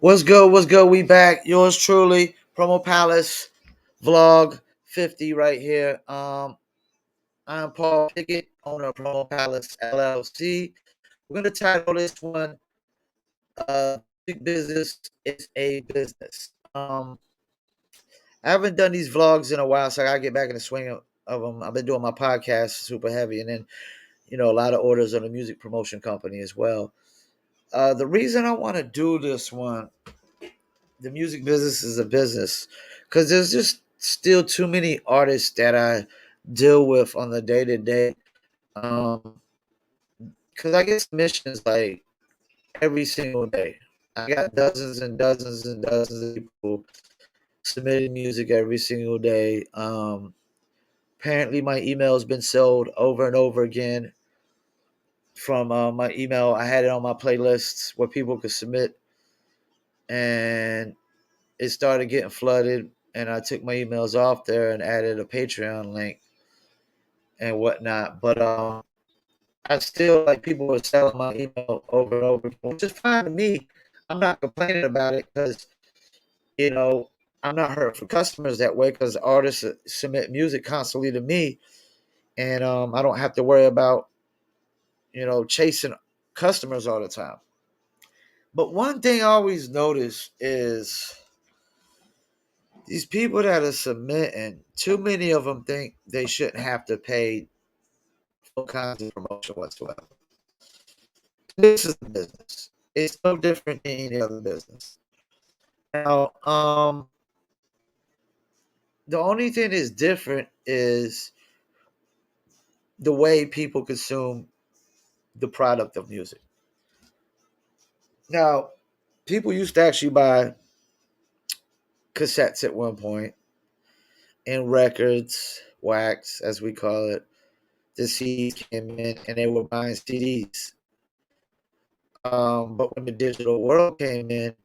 What's good? What's good? We back. Yours truly, Promo Palace Vlog 50 right here. I'm Paul Pickett, owner of Promo Palace LLC. We're gonna title this one Big Business is a Business. I haven't done these vlogs in a while, so I gotta get back in the swing of them. I've been doing my podcast super heavy, and then a lot of orders on the music promotion company as well. The reason I want to do this one, the music business is a business, because there's just still too many artists that I deal with on the day to day. Because I get submissions like every single day. I got dozens and dozens and dozens of people submitting music every single day. Apparently, my email has been sold over and over again from my email. I had it on my playlists where people could submit, and it started getting flooded. And I took my emails off there and added a Patreon link and whatnot. But I still like people are selling my email over and over, which is fine to me. I'm not complaining about it because you know I'm not hurt for customers that way because artists submit music constantly to me, and I don't have to worry about chasing customers all the time. But one thing I always notice is these people that are submitting, too many of them think they shouldn't have to pay full kinds of promotion whatsoever. This is the business. It's no different than any other business. Now, the only thing that's different is the way people consume the product of music. Now, people used to actually buy cassettes at one point and records, wax, as we call it. The CDs came in and they were buying CDs. But when the digital world came in,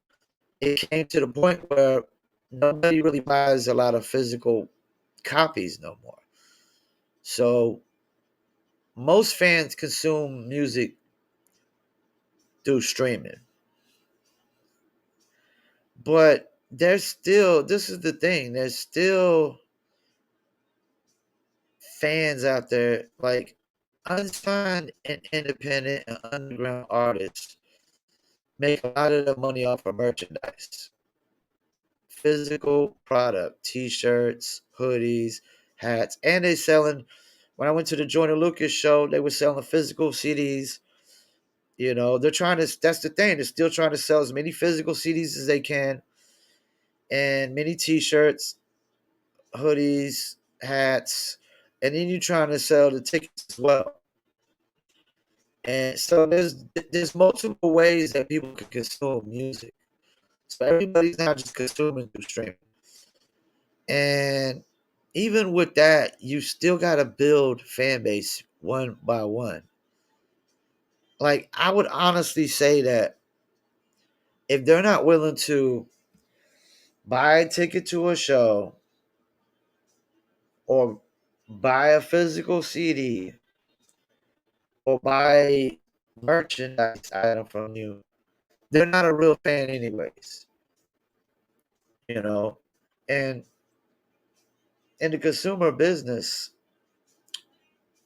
it came to the point where nobody really buys a lot of physical copies no more. So most fans consume music through streaming. But there's still, this is the thing, there's still fans out there like unsigned and independent and underground artists make a lot of their money off of merchandise. Physical product, t-shirts, hoodies, hats, and they selling. When I went to the Jordan Lucas show, they were selling physical CDs. They're trying to. That's the thing. They're still trying to sell as many physical CDs as they can, and many t-shirts, hoodies, hats, and then you're trying to sell the tickets as well. And so there's multiple ways that people can consume music. So everybody's not just consuming through streaming. And even with that, you still got to build fan base one by one. Like, I would honestly say that if they're not willing to buy a ticket to a show or buy a physical CD or buy merchandise item from you, they're not a real fan anyways. You know? And in the consumer business,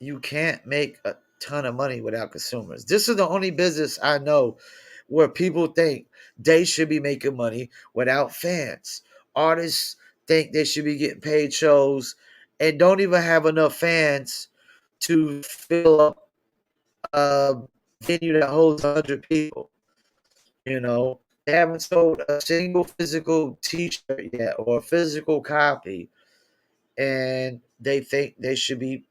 you can't make a ton of money without consumers. This is the only business I know where people think they should be making money without fans. Artists think they should be getting paid shows and don't even have enough fans to fill up a venue that holds 100 people. They haven't sold a single physical t-shirt yet or a physical copy, and they think they should be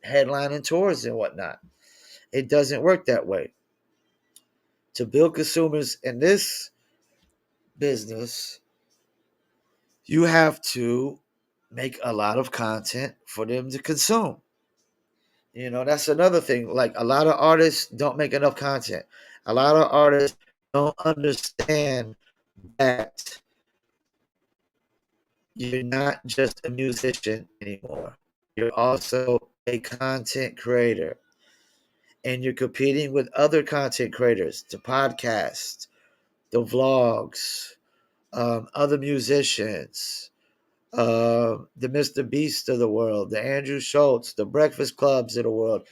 headlining tours and whatnot. It doesn't work that way. To build consumers in this business, you have to make a lot of content for them to consume. That's another thing. Like, a lot of artists don't make enough content. A lot of artists don't understand that you're not just a musician anymore. You're also a content creator. And you're competing with other content creators to podcast, the vlogs, other musicians, the Mr. Beast of the world, the Andrew Schultz, the Breakfast Clubs of the world.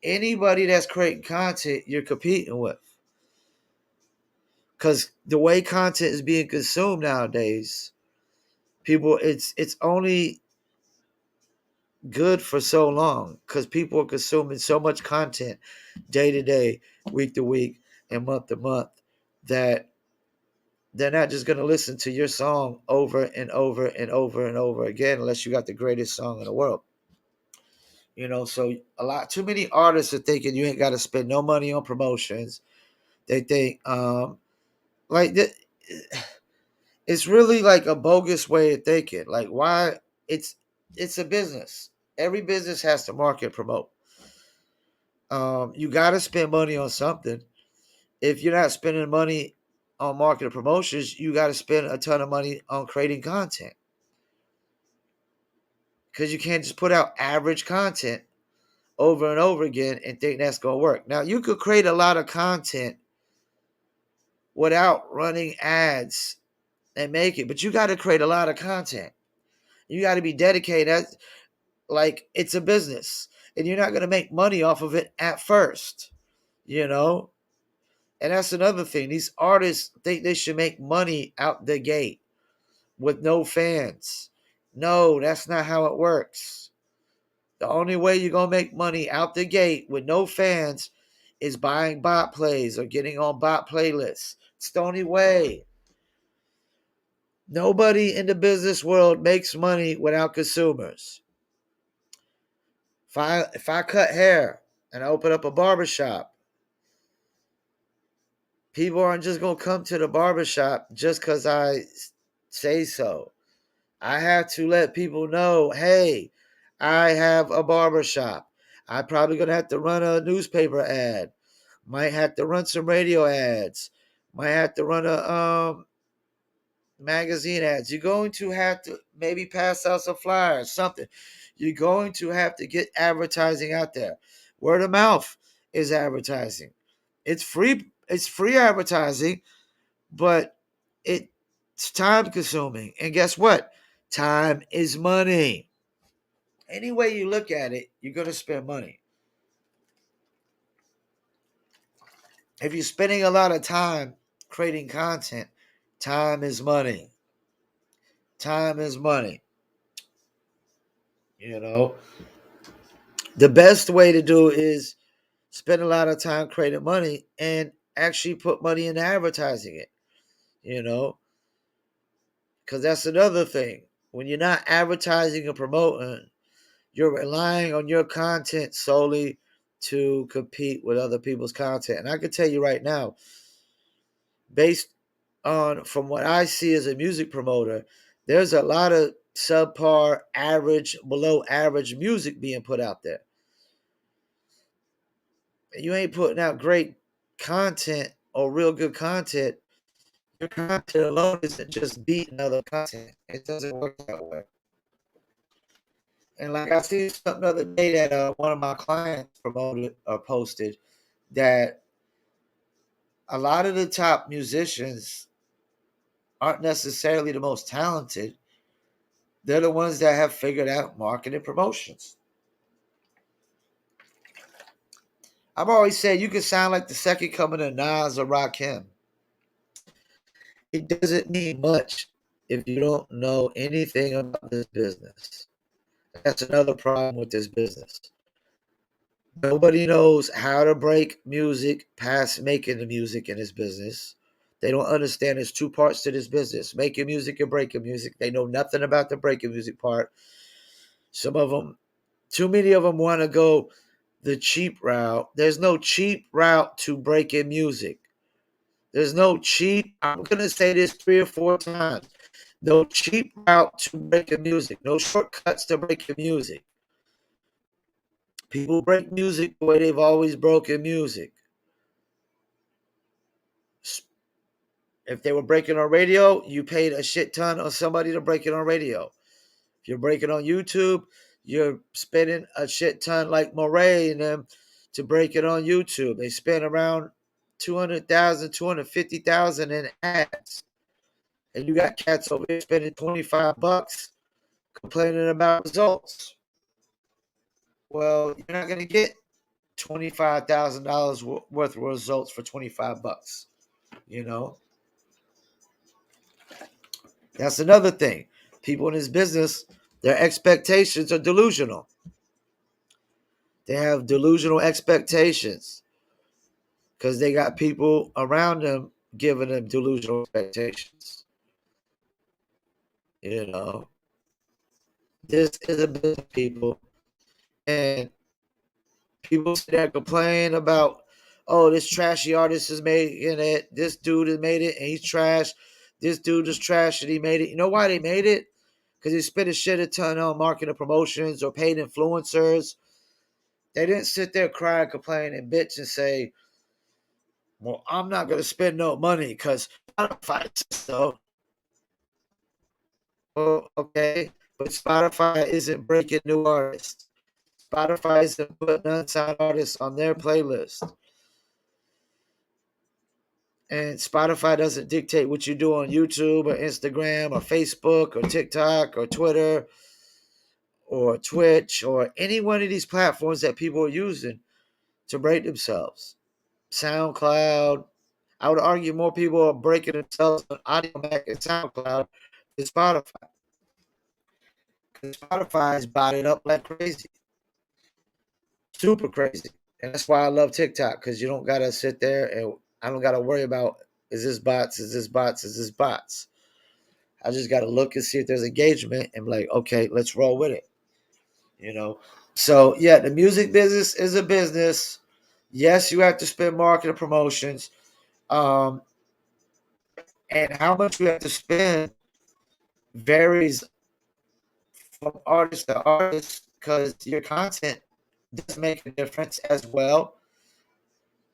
Anybody that's creating content, you're competing with. Because the way content is being consumed nowadays, people, it's only good for so long because people are consuming so much content day to day, week to week, and month to month that they're not just going to listen to your song over and over and over and over again unless you got the greatest song in the world. So a lot too many artists are thinking you ain't got to spend no money on promotions. They think like it's really like a bogus way of thinking. Like why it's a business. Every business has to market promote. You got to spend money on something. If you're not spending money on marketing promotions, you got to spend a ton of money on creating content because you can't just put out average content over and over again and think that's going to work. Now, you could create a lot of content without running ads and make it, but you got to create a lot of content. You got to be dedicated. Like it's a business, and you're not going to make money off of it at first, you know? And that's another thing. These artists think they should make money out the gate with no fans. No, that's not how it works. The only way you're going to make money out the gate with no fans is buying bot plays or getting on bot playlists. It's the only way. Nobody in the business world makes money without consumers. If I cut hair and I open up a barbershop, people aren't just going to come to the barbershop just because I say so. I have to let people know, hey, I have a barbershop. I'm probably going to have to run a newspaper ad. Might have to run some radio ads. Might have to run a magazine ads. You're going to have to maybe pass out some flyers, something. You're going to have to get advertising out there. Word of mouth is advertising. It's free. It's free advertising, but it's time consuming. And guess what? Time is money. Any way you look at it, you're going to spend money. If you're spending a lot of time creating content, time is money. Time is money. You know, the best way to do is spend a lot of time creating money and actually put money into advertising it, you know, because that's another thing. When you're not advertising or promoting, you're relying on your content solely to compete with other people's content. And I can tell you right now, based on from what I see as a music promoter, there's a lot of subpar, average, below average music being put out there. You ain't putting out great content or real good content. Your content alone isn't just beating other content. It doesn't work that way. And like I see something the other day that one of my clients promoted or posted that a lot of the top musicians aren't necessarily the most talented. They're the ones that have figured out marketing promotions. I've always said you can sound like the second coming of Nas or Rakim. It doesn't mean much if you don't know anything about this business. That's another problem with this business. Nobody knows how to break music past making the music in this business. They don't understand there's two parts to this business, making music and breaking music. They know nothing about the breaking music part. Some of them, too many of them want to go the cheap route. There's no cheap route to breaking music. There's no cheap, I'm going to say this 3 or 4 times. No cheap route to breaking music. No shortcuts to breaking music. People break music the way they've always broken music. If they were breaking on radio, you paid a shit ton on somebody to break it on radio. If you're breaking on YouTube, you're spending a shit ton like Moray and them to break it on YouTube. They spend around 200,000, 250,000 in ads. And you got cats over here spending $25 complaining about results. Well, you're not going to get $25,000 worth of results for $25. You know, that's another thing. People in this business, their expectations are delusional. They have delusional expectations because they got people around them giving them delusional expectations. You know, this is a business, people, and people sit there and complain about, oh, this trashy artist is making it. This dude has made it, and he's trash. This dude is trash, and he made it. You know why they made it? Because he spent a shit a ton on marketing promotions or paid influencers. They didn't sit there, cry, and complain, and bitch and say, well, I'm not going to spend no money because Spotify says so. Well, okay, but Spotify isn't breaking new artists. Spotify isn't putting unsigned artists on their playlist. And Spotify doesn't dictate what you do on YouTube or Instagram or Facebook or TikTok or Twitter or Twitch or any one of these platforms that people are using to break themselves. SoundCloud. I would argue more people are breaking themselves on Audio Mac and SoundCloud than Spotify. Because Spotify is bought it up like crazy. Super crazy. And that's why I love TikTok, because you don't got to sit there and I don't got to worry about, is this bots, is this bots, is this bots. I just got to look and see if there's engagement and be like, okay, let's roll with it. You know? So, yeah, the music business is a business. Yes, you have to spend marketing promotions. And how much you have to spend varies from artist to artist because your content does make a difference as well.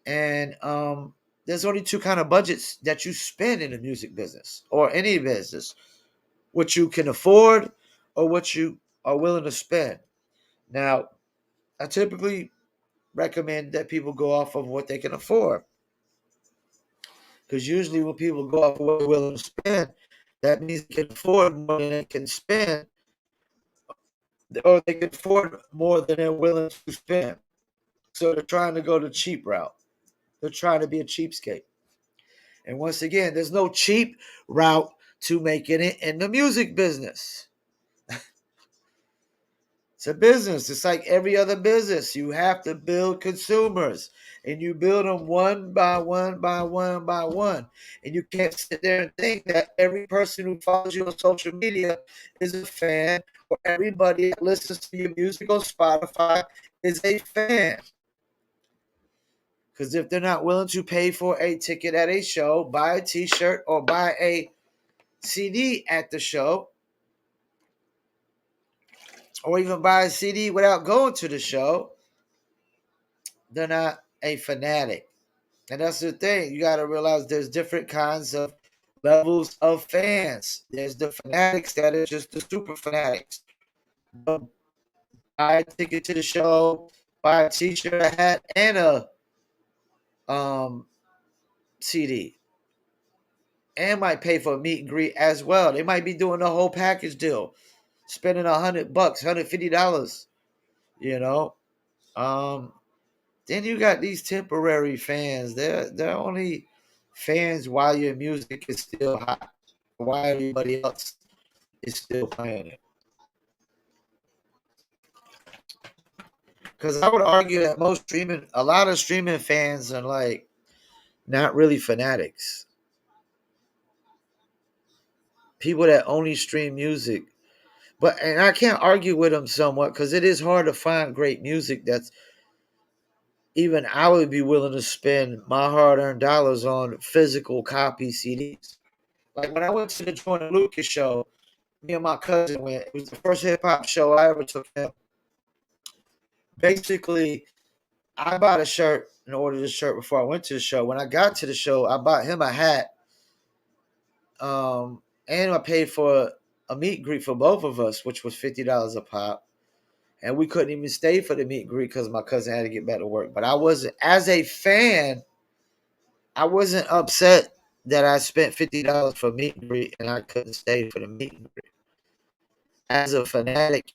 And there's only two kind of budgets that you spend in the music business or any business: what you can afford or what you are willing to spend. Now, I typically recommend that people go off of what they can afford, because usually when people go off of what they're willing to spend, that means they can afford more than they can spend, or they can afford more than they're willing to spend. So they're trying to go the cheap route. They're trying to be a cheapskate. And once again, there's no cheap route to making it in the music business. It's a business. It's like every other business. You have to build consumers, and you build them one by one by one by one. And you can't sit there and think that every person who follows you on social media is a fan, or everybody that listens to your music on Spotify is a fan. Because if they're not willing to pay for a ticket at a show, buy a t-shirt, or buy a CD at the show, or even buy a CD without going to the show, they're not a fanatic. And that's the thing. You got to realize there's different kinds of levels of fans. There's the fanatics that are just the super fanatics. They'll buy a ticket to the show, buy a t-shirt, a hat, and a um, CD. And might pay for a meet and greet as well. They might be doing the whole package deal, spending $100, $150, you know. Then you got these temporary fans. They're only fans while your music is still hot, while everybody else is still playing it. Because I would argue that a lot of streaming fans are like not really fanatics. People that only stream music. And I can't argue with them somewhat because it is hard to find great music that's even I would be willing to spend my hard-earned dollars on physical copy CDs. Like when I went to the Jordan Lucas show, me and my cousin went. It was the first hip hop show I ever took him. Basically, I bought a shirt and ordered this shirt before I went to the show. When I got to the show, I bought him a hat. And I paid for a meet and greet for both of us, which was $50 a pop. And we couldn't even stay for the meet and greet because my cousin had to get back to work. But I wasn't, as a fan, I wasn't upset that I spent $50 for meet and greet and I couldn't stay for the meet and greet. As a fanatic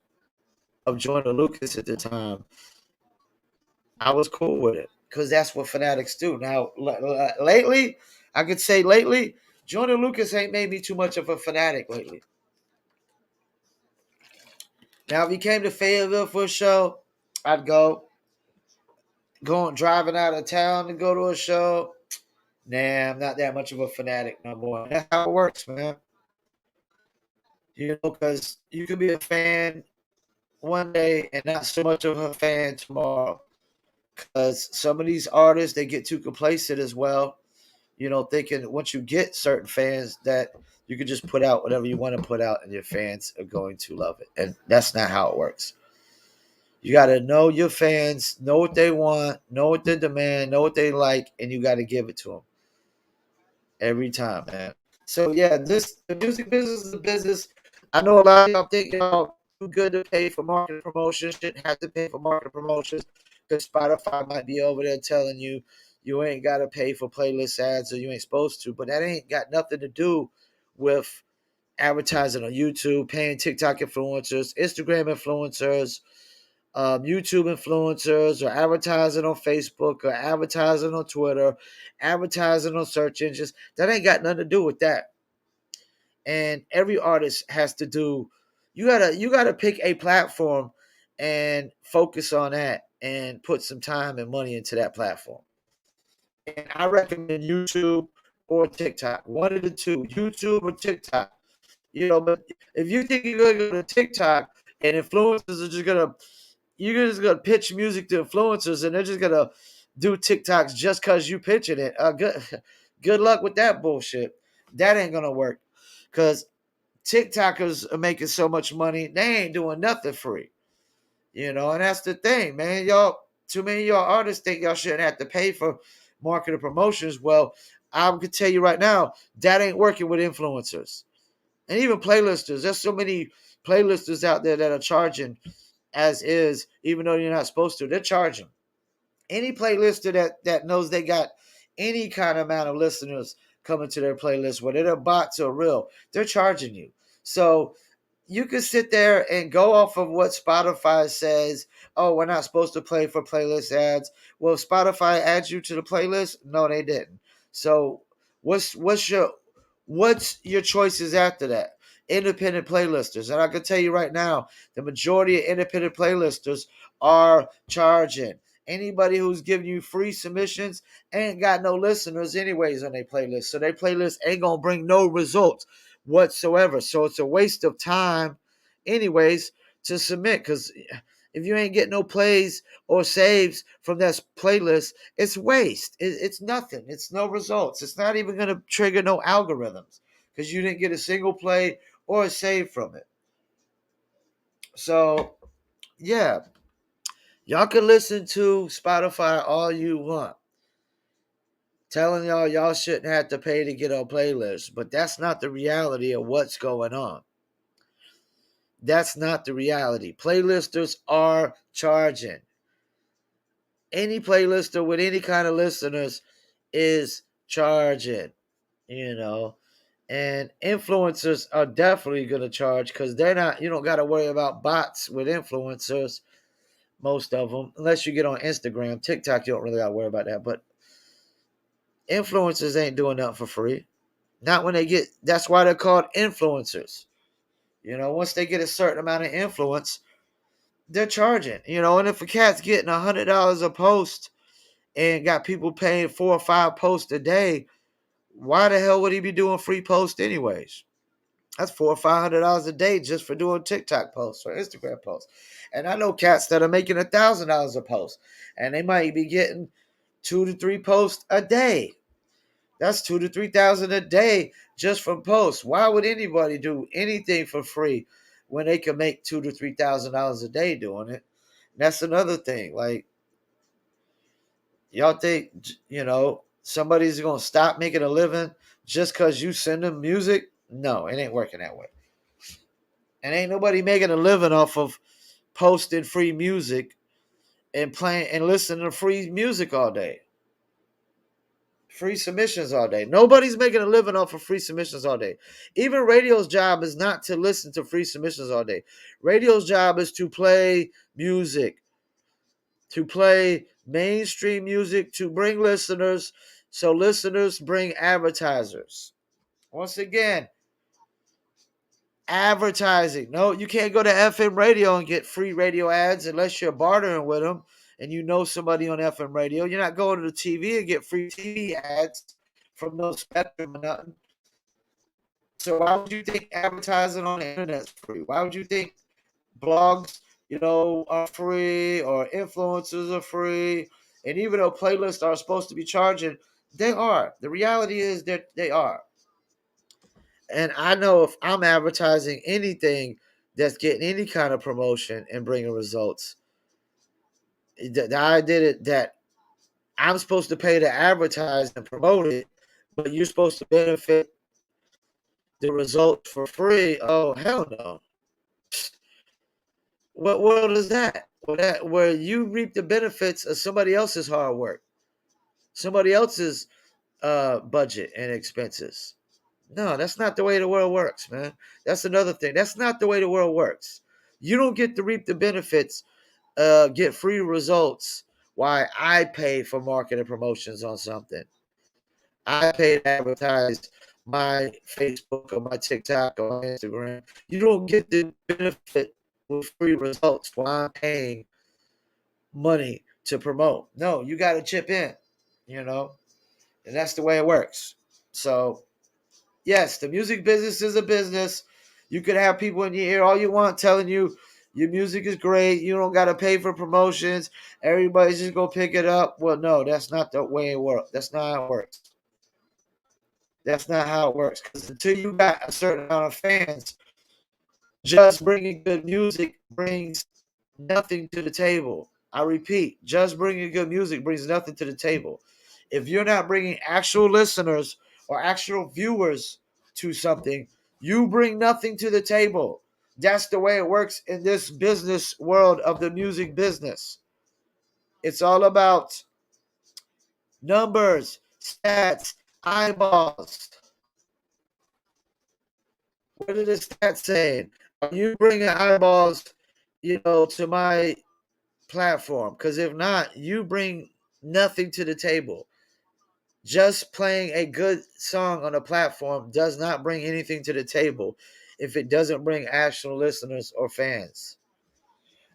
of Jordan Lucas at the time, I was cool with it because that's what fanatics do. Now, lately, I could say lately, Jordan Lucas ain't made me too much of a fanatic lately. Now, if he came to Fayetteville for a show, I'd go. Going driving out of town to go to a show, nah, I'm not that much of a fanatic no more. That's how it works, man. You know, because you could be a fan one day and not so much of a fan tomorrow. Because some of these artists, they get too complacent as well. You know, thinking once you get certain fans that you can just put out whatever you want to put out and your fans are going to love it. And that's not how it works. You got to know your fans, know what they want, know what they demand, know what they like, and you got to give it to them every time, man. So yeah, this the music business is a business. I know a lot of y'all think y'all too good to pay for marketing promotions. Shouldn't have to pay for marketing promotions because Spotify might be over there telling you you ain't got to pay for playlist ads or you ain't supposed to. But that ain't got nothing to do with advertising on YouTube, paying TikTok influencers, Instagram influencers, YouTube influencers, or advertising on Facebook, or advertising on Twitter, advertising on search engines. That ain't got nothing to do with that. And every artist has to do. You gotta pick a platform and focus on that and put some time and money into that platform. And I recommend YouTube or TikTok. One of the two, YouTube or TikTok. You know, but if you think you're gonna go to TikTok and influencers are just gonna you're just gonna pitch music to influencers and they're just gonna do TikToks just cause you pitching it. Good good luck with that bullshit. That ain't gonna work. Cause TikTokers are making so much money, they ain't doing nothing free. You know, and that's the thing, man. Y'all too many of y'all artists think y'all shouldn't have to pay for marketing promotions. Well, I can tell you right now, that ain't working with influencers. And even playlisters. There's so many playlisters out there that are charging as is, even though you're not supposed to. They're charging. Any playlister that knows they got any kind of amount of listeners coming to their playlist, whether they're bots or real, they're charging you. So you can sit there and go off of what Spotify says. Oh, we're not supposed to play for playlist ads. Well, Spotify adds you to the playlist? No, they didn't. So what's your choices after that? Independent playlisters. And I can tell you right now, the majority of independent playlisters are charging. Anybody who's giving you free submissions ain't got no listeners anyways on their playlist. So their playlist ain't gonna bring no results whatsoever. So it's a waste of time anyways to submit because if you ain't getting no plays or saves from that playlist, it's waste. It's nothing. It's no results. It's not even going to trigger no algorithms because you didn't get a single play or a save from it. So, yeah, y'all can listen to Spotify all you want. Telling y'all shouldn't have to pay to get on playlists, but that's not the reality of what's going on. That's not the reality. Playlisters are charging. Any playlister with any kind of listeners is charging, you know. And influencers are definitely going to charge because they're not, you don't got to worry about bots with influencers, most of them, unless you get on Instagram. TikTok, you don't really got to worry about that. But influencers ain't doing nothing for free. Not when they get, that's why they're called influencers. You know, once they get a certain amount of influence, they're charging, you know. And if a cat's getting $100 a post and got people paying 4 or 5 posts a day, why the hell would he be doing free posts anyways? That's $400 or $500 a day just for doing TikTok posts or Instagram posts. And I know cats that are making $1,000 a post, and they might be getting 2 to 3 posts a day. That's 2 to 3 thousand a day just from posts. Why would anybody do anything for free when they can make $2 to 3 thousand a day doing it? And that's another thing. Like, y'all think, somebody's going to stop making a living just because you send them music? No, it ain't working that way. And ain't nobody making a living off of posting free music and playing and listening to free music all day. Free submissions all day. Nobody's making a living off of free submissions all day. Even radio's job is not to listen to free submissions all day. Radio's job is to play music, to play mainstream music, to bring listeners, so listeners bring advertisers. Once again, advertising. No, you can't go to FM radio and get free radio ads unless you're bartering with them and you know somebody on FM radio. You're not going to the TV and get free TV ads from no Spectrum or nothing. So why would you think advertising on the internet is free? Why would you think blogs, are free or influencers are free? And even though playlists are supposed to be charging, they are. The reality is that they are. And I know if I'm advertising anything that's getting any kind of promotion and bringing results, I did it that I'm supposed to pay to advertise and promote it, but you're supposed to benefit the results for free. Oh, hell no. What world is that? Where you reap the benefits of somebody else's hard work, somebody else's budget and expenses. No, that's not the way the world works, man. That's another thing. That's not the way the world works. You don't get to reap the benefits, get free results. Why I pay for marketing promotions on something. I pay to advertise my Facebook or my TikTok or my Instagram. You don't get the benefit with free results while I'm paying money to promote. No, you got to chip in, you know, and that's the way it works. So yes, the music business is a business. You could have people in your ear all you want telling you your music is great. You don't got to pay for promotions. Everybody's just going to pick it up. Well, no, that's not the way it works. That's not how it works. That's not how it works. Because until you got a certain amount of fans, just bringing good music brings nothing to the table. I repeat, just bringing good music brings nothing to the table. If you're not bringing actual listeners or actual viewers to something, you bring nothing to the table. That's the way it works in this business world of the music business. It's all about numbers, stats, eyeballs. What are the stats saying? Are you bringing eyeballs, to my platform? Because if not, you bring nothing to the table. Just playing a good song on a platform does not bring anything to the table if it doesn't bring actual listeners or fans.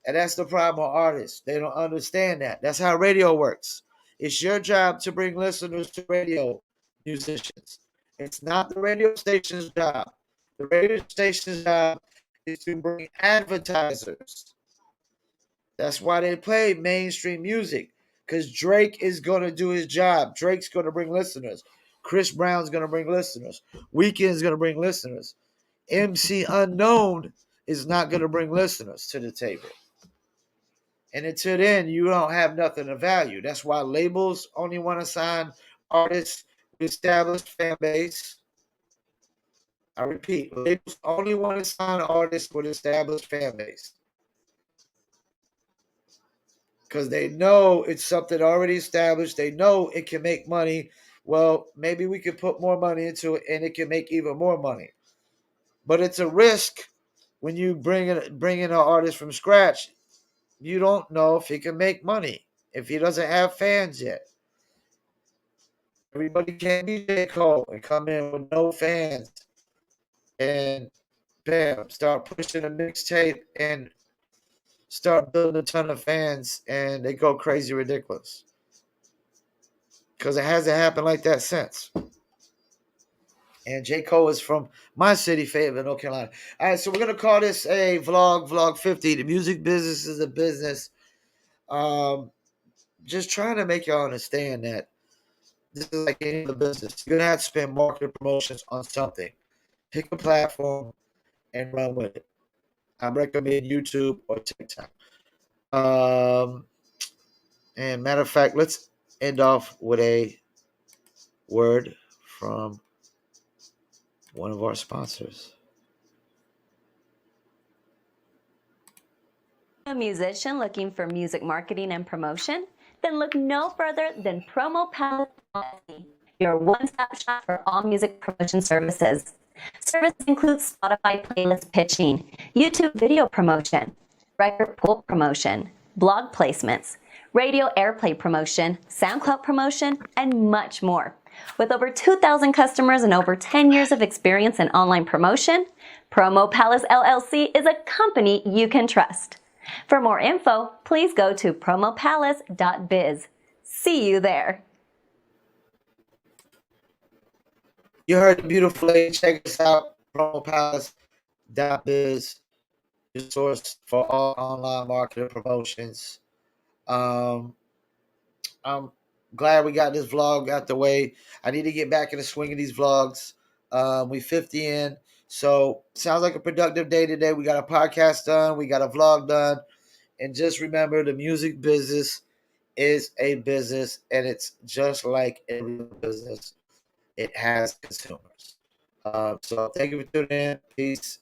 And that's the problem with artists. They don't understand that. That's how radio works. It's your job to bring listeners to radio musicians. It's not the radio station's job. The radio station's job is to bring advertisers. That's why they play mainstream music. Because Drake is going to do his job. Drake's going to bring listeners. Chris Brown's going to bring listeners. Weeknd's going to bring listeners. MC Unknown is not going to bring listeners to the table. And until then, you don't have nothing of value. That's why labels only want to sign artists with established fan base. I repeat, labels only want to sign artists with established fan base. Because they know it's something already established. They know it can make money. Well, maybe we could put more money into it and it can make even more money. But it's a risk when you bring in an artist from scratch. You don't know if he can make money, if he doesn't have fans yet. Everybody can't be J. Cole and come in with no fans and bam, start pushing a mixtape and start building a ton of fans and they go crazy ridiculous. Because it hasn't happened like that since. And J. Cole is from my city, Fayetteville, North Carolina. All right, so we're going to call this a vlog 50. The music business is a business. Just trying to make y'all understand that this is like any other business. You're going to have to spend marketing promotions on something. Pick a platform and run with it. I recommend YouTube or TikTok. And matter of fact, let's end off with a word from one of our sponsors. A musician looking for music marketing and promotion? Then look no further than Promo Palace LLC. your one-stop shop for all music promotion services. Services include Spotify playlist pitching, YouTube video promotion, record pool promotion, blog placements, radio airplay promotion, SoundCloud promotion, and much more. With over 2,000 customers and over 10 years of experience in online promotion, Promo Palace LLC is a company you can trust. For more info, please go to promopalace.biz. See you there. You heard the beautiful lady. Check us out, promopalace.biz, your source for all online marketing promotions. I'm glad we got this vlog out the way. I need to get back in the swing of these vlogs. We 50 in, so sounds like a productive day today. We got a podcast done, we got a vlog done, and just remember, the music business is a business, and it's just like every business. It has consumers. So thank you for tuning in. Peace.